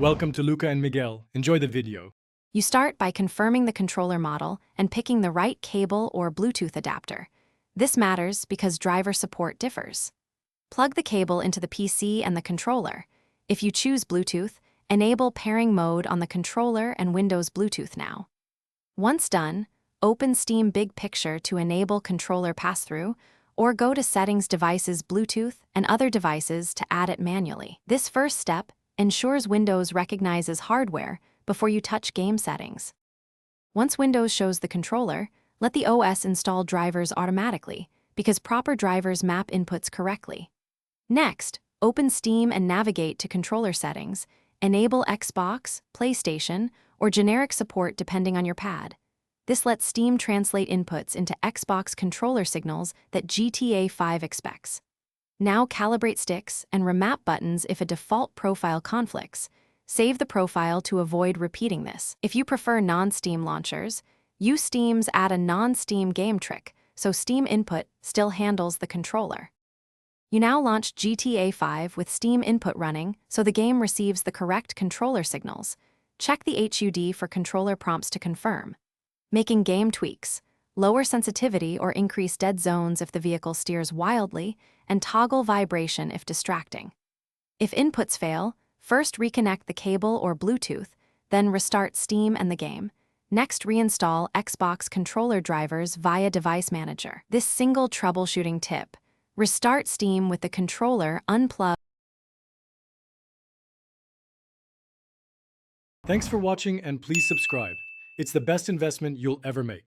Welcome to Luca and Miguel. Enjoy the video. You start by confirming the controller model and picking the right cable or Bluetooth adapter. This matters because driver support differs. Plug the cable into the PC and the controller. If you choose Bluetooth, enable pairing mode on the controller and Windows Bluetooth now. Once done, open Steam Big Picture to enable controller pass-through, or go to Settings Devices Bluetooth and other devices to add it manually. This first step ensures Windows recognizes hardware before you touch game settings. Once Windows shows the controller, let the OS install drivers automatically, because proper drivers map inputs correctly. Next, open Steam and navigate to controller settings, enable Xbox, PlayStation, or generic support depending on your pad. This lets Steam translate inputs into Xbox controller signals that GTA 5 expects. Now calibrate sticks and remap buttons if a default profile conflicts. Save the profile to avoid repeating this. If you prefer non-Steam launchers, use Steam's Add a Non-Steam Game trick, so Steam input still handles the controller. You now launch GTA 5 with Steam input running, so the game receives the correct controller signals. Check the HUD for controller prompts to confirm. Making game tweaks. Lower sensitivity or increase dead zones if the vehicle steers wildly, and toggle vibration if distracting. If inputs fail, first reconnect the cable or Bluetooth, then restart Steam and the game. Next, reinstall Xbox controller drivers via Device Manager. This single troubleshooting tip: restart Steam with the controller unplugged. Thanks for watching and please subscribe. It's the best investment you'll ever make.